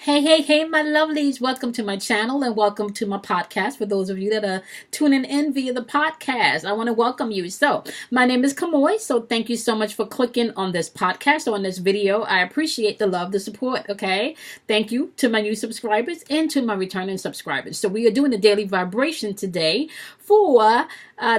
Hey, my lovelies. Welcome to my channel and welcome to my podcast. For those of you that are tuning in via the podcast, I want to welcome you. So, my name is Kamoy. So, thank you so much for clicking on this podcast or on this video. I appreciate the love, the support. Okay. Thank you to my new subscribers and to my returning subscribers. So, we are doing a daily vibration today for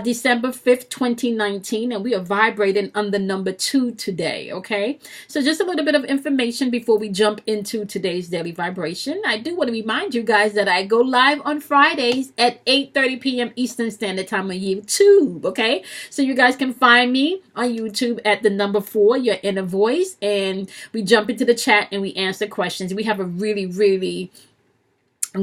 December 5th, 2019, and we are vibrating on the number 2 today, okay? So just a little bit of information before we jump into today's daily vibration. I do want to remind you guys that I go live on Fridays at 8:30 p.m. Eastern Standard Time on YouTube, okay? So you guys can find me on YouTube at the number 4, Your Inner Voice, and we jump into the chat and we answer questions. We have a really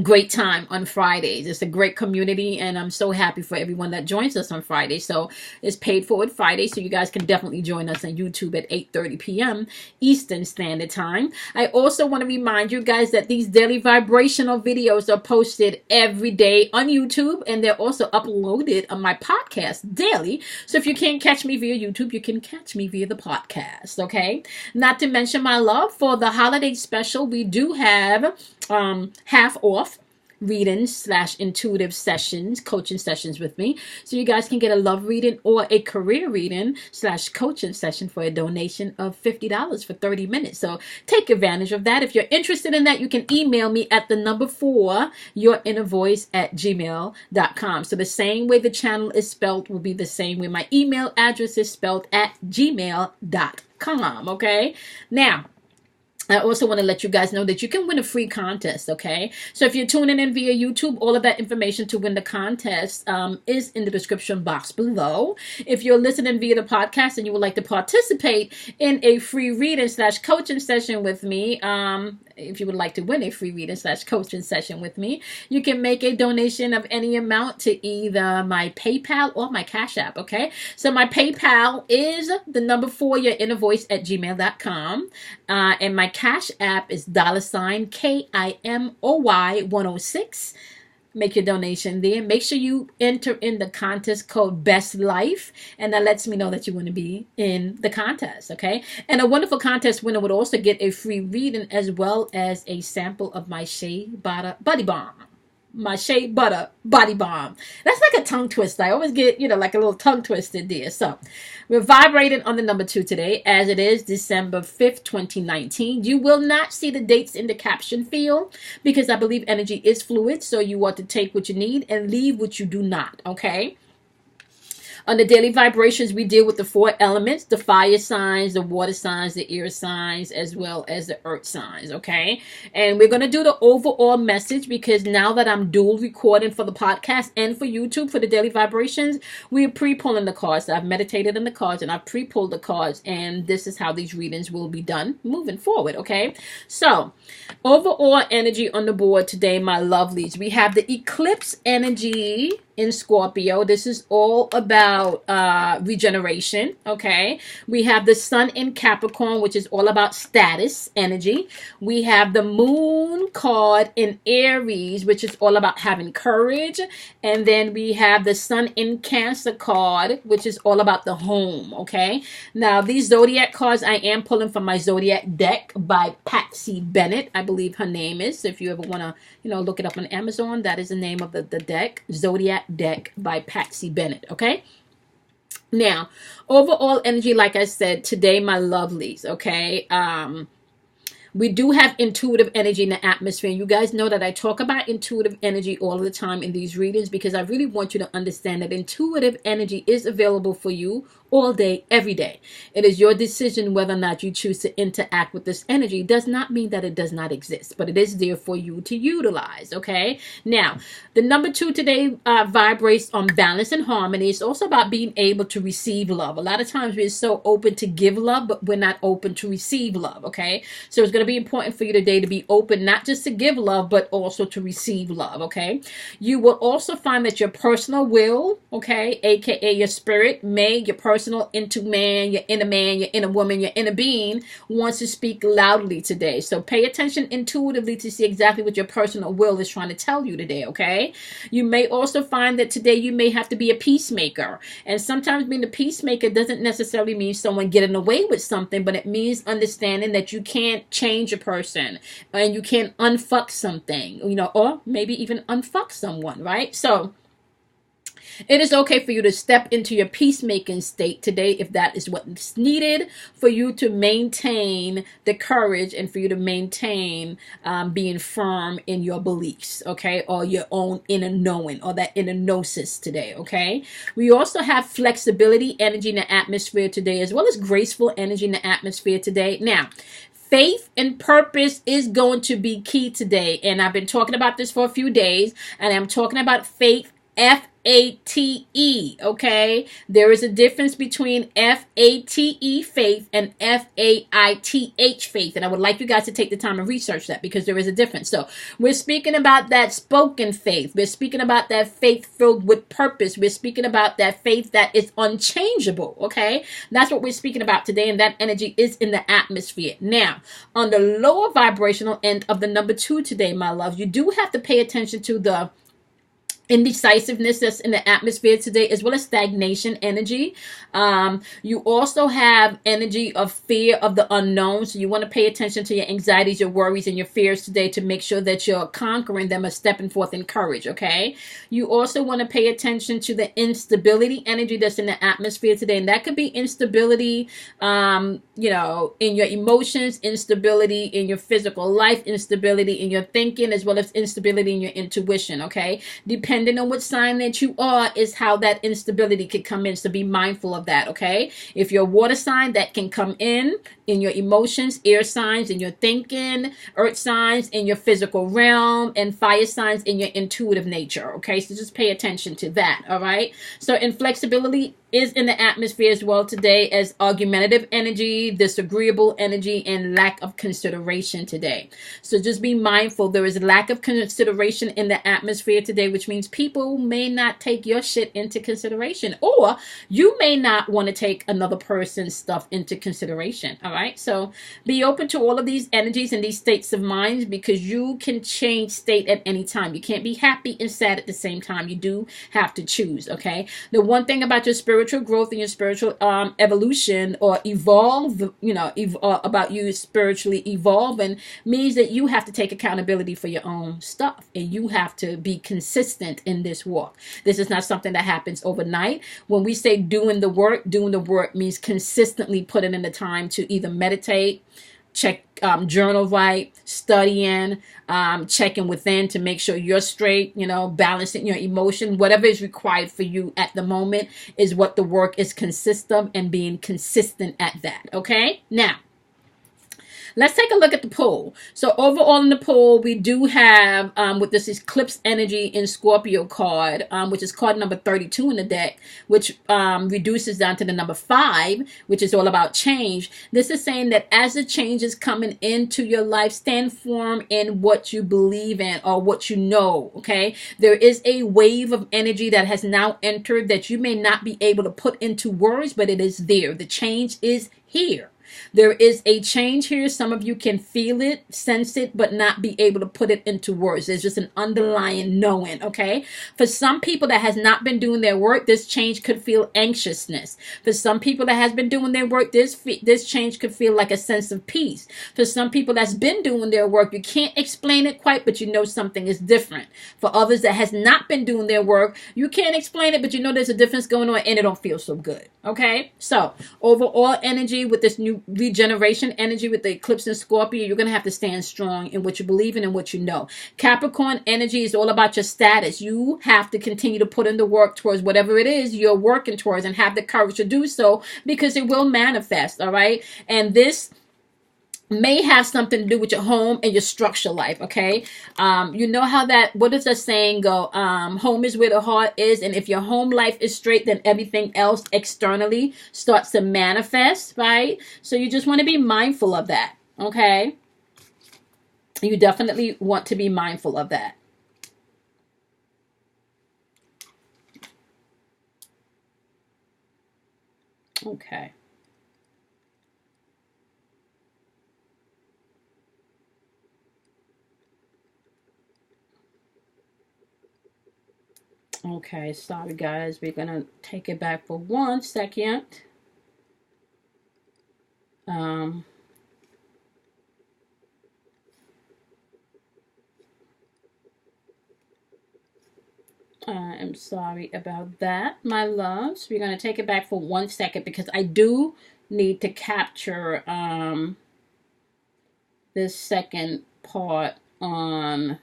great time on Fridays. It's a great community, and I'm so happy for everyone that joins us on Friday. So it's paid forward Friday, so you guys can definitely join us on YouTube at 8:30 p.m. Eastern Standard Time. I also want to remind you guys that these daily vibrational videos are posted every day on YouTube, and they're also uploaded on my podcast daily. So if you can't catch me via YouTube, you can catch me via the podcast, okay? Not to mention, my love, for the holiday special, we do have half off readings / intuitive sessions, coaching sessions with me. So you guys can get a love reading or a career reading / coaching session for a donation of $50 for 30 minutes. So take advantage of that. If you're interested in that, you can email me at the number 4, yourinnervoice@gmail.com. So the same way the channel is spelled will be the same way my email address is spelled at gmail.com. Okay. Now, I also want to let you guys know that you can win a free contest, okay? So if you're tuning in via YouTube, all of that information to win the contest is in the description box below. If you're listening via the podcast and you would like to participate in a free reading / coaching session with me, if you would like to win a free reading / coaching session with me, you can make a donation of any amount to either my PayPal or my Cash App, okay? So my PayPal is the number 4, yourinnervoice@gmail.com. And my Cash App is $KIMOY 106. Make your donation there. Make sure you enter in the contest code Best Life, and that lets me know that you want to be in the contest, okay? And a wonderful contest winner would also get a free reading as well as a sample of my Shea Butter Body Balm. My Shea Butter Body Balm. That's like a tongue twister. I always get, like a little tongue twisted there. So we're vibrating on the number 2 today, as it is December 5th, 2019. You will not see the dates in the caption field because I believe energy is fluid. So you want to take what you need and leave what you do not. Okay. On the daily vibrations, we deal with the 4 elements: the fire signs, the water signs, the air signs, as well as the earth signs, okay? And we're going to do the overall message because now that I'm dual recording for the podcast and for YouTube for the daily vibrations, we're pre-pulling the cards. I've meditated on the cards and I've pre-pulled the cards, and this is how these readings will be done moving forward, okay? So, overall energy on the board today, my lovelies. We have the eclipse energy in Scorpio. This is all about regeneration, okay? We have the sun in Capricorn, which is all about status energy. We have the moon card in Aries, which is all about having courage. And then we have the sun in Cancer card, which is all about the home, okay? Now, these zodiac cards I am pulling from my zodiac deck by Patsy Bennett, I believe her name is. So if you ever want to, look it up on Amazon, that is the name of the deck, Zodiac Deck by Patsy Bennett, okay? Now, overall energy, like I said, today, my lovelies, okay? We do have intuitive energy in the atmosphere. You guys know that I talk about intuitive energy all the time in these readings because I really want you to understand that intuitive energy is available for you all day, every day. It is your decision whether or not you choose to interact with this energy. It does not mean that it does not exist, but it is there for you to utilize, okay? Now, the number 2 today vibrates on balance and harmony. It's also about being able to receive love. A lot of times we're so open to give love, but we're not open to receive love, okay? So it's going to be important for you today to be open, not just to give love, but also to receive love, okay? You will also find that your personal will, okay, aka your spirit, your personal personal into man, your inner woman, your inner being wants to speak loudly today. So pay attention intuitively to see exactly what your personal will is trying to tell you today, okay? You may also find that today you may have to be a peacemaker. And sometimes being a peacemaker doesn't necessarily mean someone getting away with something, but it means understanding that you can't change a person and you can't unfuck something, or maybe even unfuck someone, right? So it is okay for you to step into your peacemaking state today if that is what's needed for you to maintain the courage and for you to maintain being firm in your beliefs, okay, or your own inner knowing or that inner gnosis today, okay? We also have flexibility energy in the atmosphere today, as well as graceful energy in the atmosphere today. Now, faith and purpose is going to be key today, and I've been talking about this for a few days, and I'm talking about faith, F-A-T-E, okay? There is a difference between F-A-T-E, faith, and F-A-I-T-H, faith. And I would like you guys to take the time and research that because there is a difference. So we're speaking about that spoken faith. We're speaking about that faith filled with purpose. We're speaking about that faith that is unchangeable, okay? That's what we're speaking about today, and that energy is in the atmosphere. Now, on the lower vibrational end of the number 2 today, my love, you do have to pay attention to the indecisiveness that's in the atmosphere today, as well as stagnation energy. You also have energy of fear of the unknown. So you want to pay attention to your anxieties, your worries, and your fears today to make sure that you're conquering them or stepping forth in courage, okay? You also want to pay attention to the instability energy that's in the atmosphere today. And that could be instability, in your emotions, instability in your physical life, instability in your thinking, as well as instability in your intuition, okay? Depending on what sign that you are is how that instability could come in. So be mindful of that, okay? If you're a water sign, that can come in your emotions, air signs in your thinking, earth signs in your physical realm, and fire signs in your intuitive nature, okay? So just pay attention to that, all right? So inflexibility is in the atmosphere as well today, as argumentative energy, disagreeable energy, and lack of consideration today. So just be mindful. There is lack of consideration in the atmosphere today, which means people may not take your shit into consideration, or you may not want to take another person's stuff into consideration, all right? So be open to all of these energies and these states of mind, because you can change state at any time. You can't be happy and sad at the same time. You do have to choose, okay? The one thing about your spiritual growth and your spiritual evolution or evolve, about you spiritually evolving means that you have to take accountability for your own stuff, and you have to be consistent in this walk. This is not something that happens overnight. When we say doing the work means consistently putting in the time to either meditate, check, journal write, studying, checking within to make sure you're straight, balancing your emotion. Whatever is required for you at the moment is what the work is consist of, and being consistent at that, okay? Now, let's take a look at the poll. So overall in the poll, we do have, with this eclipse energy in Scorpio card, which is card number 32 in the deck, which reduces down to the number 5, which is all about change. This is saying that as the change is coming into your life, stand firm in what you believe in or what you know, okay? There is a wave of energy that has now entered that you may not be able to put into words, but it is there. The change is here. There is a change here. Some of you can feel it, sense it, but not be able to put it into words. There's just an underlying knowing, okay? For some people that has not been doing their work, this change could feel anxiousness. For some people that has been doing their work, this change could feel like a sense of peace. For some people that's been doing their work, you can't explain it quite, but you know something is different. For others that has not been doing their work, you can't explain it, but you know there's a difference going on, and it don't feel so good, okay? So overall energy with this new regeneration energy with the eclipse in Scorpio, you're going to have to stand strong in what you believe in and what you know. Capricorn energy is all about your status. You have to continue to put in the work towards whatever it is you're working towards, and have the courage to do so, because it will manifest, all right? And this may have something to do with your home and your structure life, okay? You know how that, what does that saying go? Home is where the heart is, and if your home life is straight, then everything else externally starts to manifest, right? So you just want to be mindful of that, okay? You definitely want to be mindful of that. Okay. Okay, sorry guys. We're going to take it back for 1 second. Um, I'm sorry about that, my loves. We're going to take it back for 1 second because I do need to capture this second part on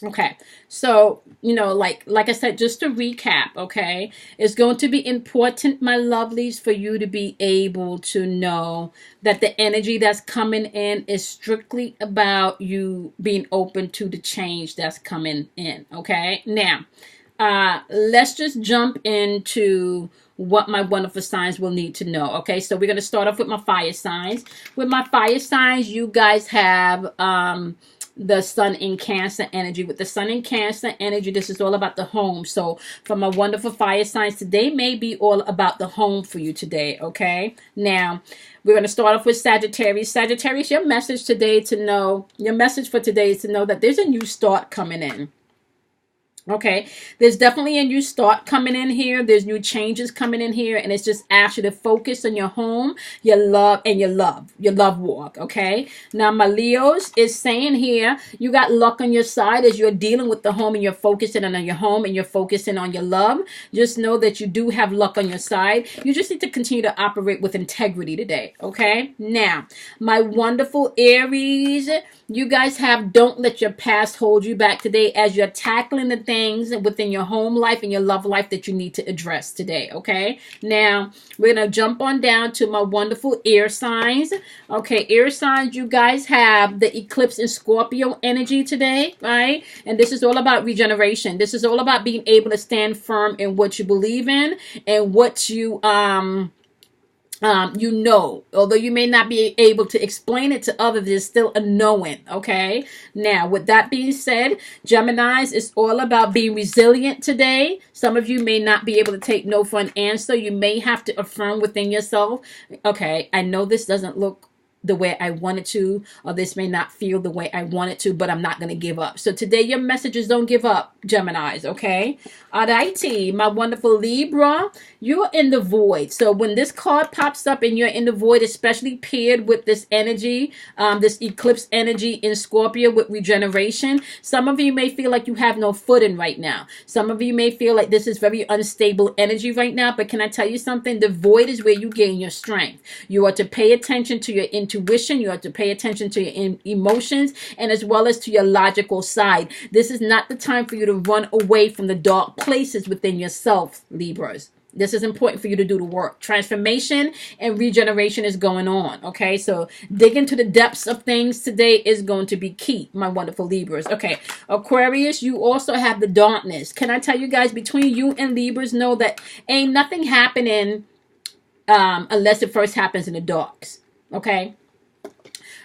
okay, so like I said, just to recap, okay, it's going to be important, my lovelies, for you to be able to know that the energy that's coming in is strictly about you being open to the change that's coming in. Okay, now let's just jump into what my wonderful signs will need to know. Okay, so we're going to start off with my fire signs. With my fire signs, you guys have the sun in Cancer energy. With the sun in Cancer energy, this is all about the home. So for my wonderful fire signs, today may be all about the home for you today. Okay, now we're going to start off with Sagittarius. Sagittarius, your message for today is to know that there's a new start coming in. Okay, there's definitely a new start coming in here. There's new changes coming in here, and it's just actually to focus on your home, your love, and your love walk. Okay, now my Leos is saying here, you got luck on your side as you're dealing with the home and you're focusing on your home and you're focusing on your love. Just know that you do have luck on your side. You just need to continue to operate with integrity today. Okay, now my wonderful Aries, you guys have don't let your past hold you back today as you're tackling the things within your home life and your love life that you need to address today. Okay, now we're gonna jump on down to my wonderful air signs. Okay, air signs, you guys have the eclipse in Scorpio energy today, right? And this is all about regeneration. This is all about being able to stand firm in what you believe in and what you although you may not be able to explain it to others, there's still a knowing. Okay, now with that being said, Geminis, it's all about being resilient today. Some of you may not be able to take no for an answer. You may have to affirm within yourself, okay, I know this doesn't look the way I want it to, or this may not feel the way I want it to, but I'm not going to give up. So today your messages, don't give up, Geminis. Okay, alrighty, my wonderful Libra, you're in the void. So when this card pops up and you're in the void, especially paired with this energy, this eclipse energy in Scorpio with regeneration, some of you may feel like you have no footing right now. Some of you may feel like this is very unstable energy right now, but can I tell you something? The void is where you gain your strength. You are to pay attention to your intuition. You have to pay attention to your emotions and as well as to your logical side. This is not the time for you to run away from the dark places within yourself, Libras. This is important for you to do the work. Transformation and regeneration is going on. Okay, so dig into the depths of things today is going to be key, my wonderful Libras. Okay, Aquarius, you also have the darkness. Can I tell you guys, between you and Libras, know that ain't nothing happening unless it first happens in the darks. Okay,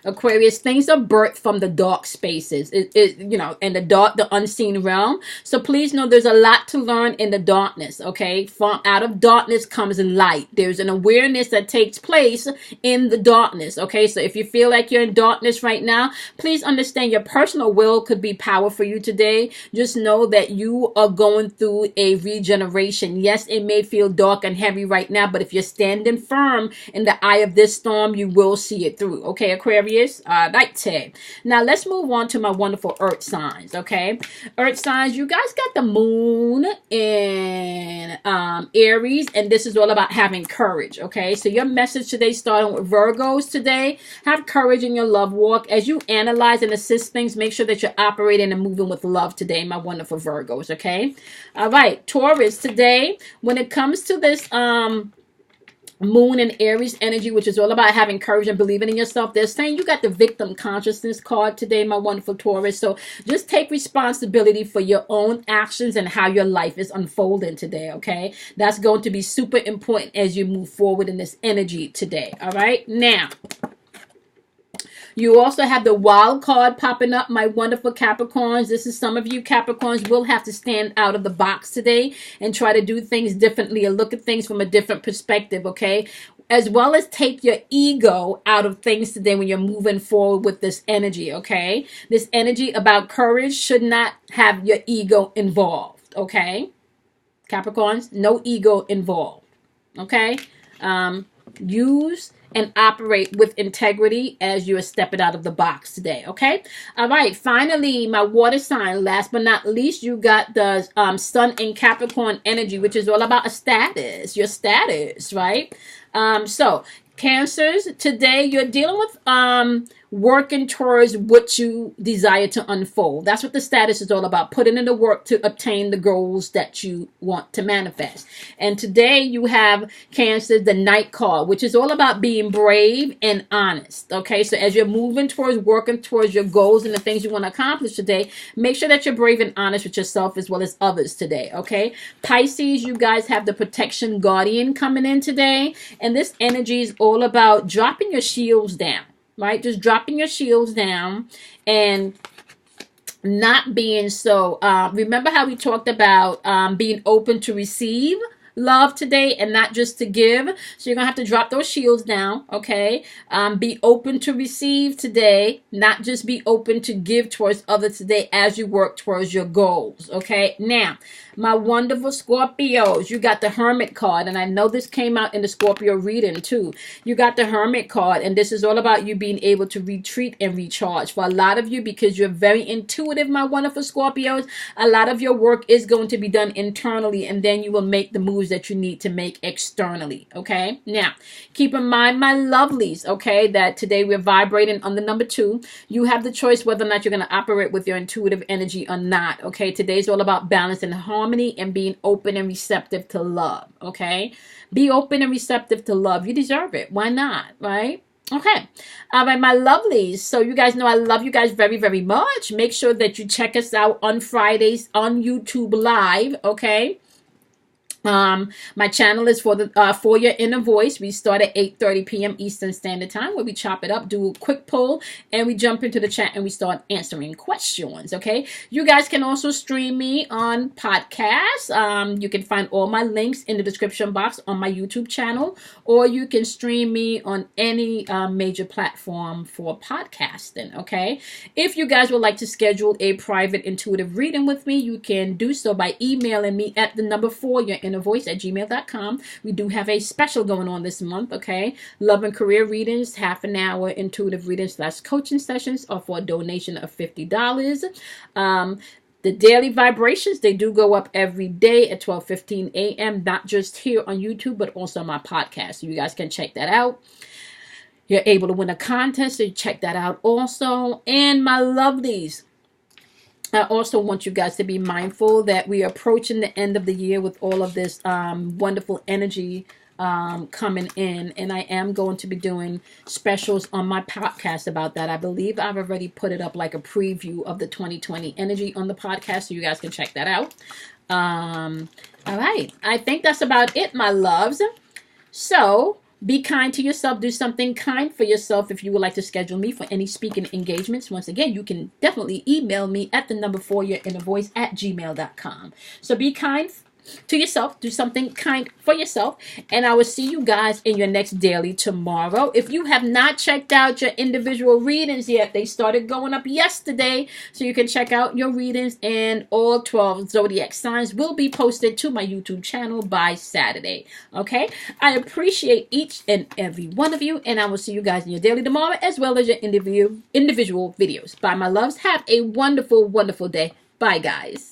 Aquarius, things are birthed from the dark spaces, in the unseen realm. So please know there's a lot to learn in the darkness, okay? From out of darkness comes light. There's an awareness that takes place in the darkness, okay? So if you feel like you're in darkness right now, please understand your personal will could be power for you today. Just know that you are going through a regeneration. Yes, it may feel dark and heavy right now, but if you're standing firm in the eye of this storm, you will see it through, okay, Aquarius? Right. Now let's move on to my wonderful earth signs. Okay, earth signs, you guys got the moon in Aries, and this is all about having courage. Okay, so your message today, starting with Virgos today, have courage in your love walk. As you analyze and assist things, make sure that you're operating and moving with love today, my wonderful Virgos. Okay, all right, Taurus, today when it comes to this moon and Aries energy, which is all about having courage and believing in yourself, they're saying you got the victim consciousness card today, my wonderful Taurus. So just take responsibility for your own actions and how your life is unfolding today. Okay, that's going to be super important as you move forward in this energy today. All right, now You also have the wild card popping up, my wonderful Capricorns. This is some of you Capricorns will have to stand out of the box today and try to do things differently or look at things from a different perspective, okay? As well as take your ego out of things today when you're moving forward with this energy, okay? This energy about courage should not have your ego involved, okay? Capricorns, no ego involved, okay? Use and operate with integrity as you are stepping out of the box today, okay? All right, finally, my water sign, last but not least, you got the Sun in Capricorn energy, which is all about a status, your status, right? So, Cancers, today you're dealing with working towards what you desire to unfold. That's what the status is all about, putting in the work to obtain the goals that you want to manifest. And today you have Cancer, the Knight card, which is all about being brave and honest. Okay, so as you're moving towards working towards your goals and the things you want to accomplish today, make sure that you're brave and honest with yourself as well as others today. Okay, Pisces, you guys have the protection guardian coming in today, and this energy is all about dropping your shields down. Right? Just dropping your shields down and not being so, remember how we talked about being open to receive love today and not just to give. So you're gonna have to drop those shields down, okay? Be open to receive today, not just be open to give towards others today as you work towards your goals, okay? Now, my wonderful Scorpios, you got the Hermit card, and I know this came out in the Scorpio reading too. You got the Hermit card, and this is all about you being able to retreat and recharge. For a lot of you, because you're very intuitive, my wonderful Scorpios, a lot of your work is going to be done internally, and then you will make the moves that you need to make externally, okay? Now, keep in mind, my lovelies, okay, that today we're vibrating on the number 2. You have the choice whether or not you're going to operate with your intuitive energy or not, okay? Today's all about balance and harmony and being open and receptive to love, okay? Be open and receptive to love. You deserve it. Why not, right? Okay. All right, my lovelies. So you guys know I love you guys very, very much. Make sure that you check us out on Fridays on YouTube Live, okay? My channel is for the For Your Inner Voice. We start at 8:30 p.m. Eastern Standard Time, where we chop it up, do a quick poll, and we jump into the chat and we start answering questions. Okay, you guys can also stream me on podcasts. You can find all my links in the description box on my YouTube channel, or you can stream me on any major platform for podcasting. Okay, if you guys would like to schedule a private intuitive reading with me, you can do so by emailing me at the number 4 your inner voice at gmail.com. We do have a special going on this month, okay? Love and career readings, half an hour intuitive readings / coaching sessions are for a donation of $50. The daily vibrations, they do go up every day at 12:15 a.m., not just here on YouTube, but also on my podcast. So you guys can check that out. You're able to win a contest, so check that out also. And my lovelies, I also want you guys to be mindful that we are approaching the end of the year with all of this wonderful energy coming in. And I am going to be doing specials on my podcast about that. I believe I've already put it up like a preview of the 2020 energy on the podcast, so you guys can check that out. All right. I think that's about it, my loves. So be kind to yourself. Do something kind for yourself. If you would like to schedule me for any speaking engagements, once again, you can definitely email me at the number 4 your inner voice at gmail.com. So be kind to yourself. Do something kind for yourself. And I will see you guys in your next daily tomorrow. If you have not checked out your individual readings yet, they started going up yesterday. So you can check out your readings, and all 12 zodiac signs will be posted to my YouTube channel by Saturday. Okay? I appreciate each and every one of you, and I will see you guys in your daily tomorrow, as well as your individual videos. Bye, my loves. Have a wonderful, wonderful day. Bye, guys.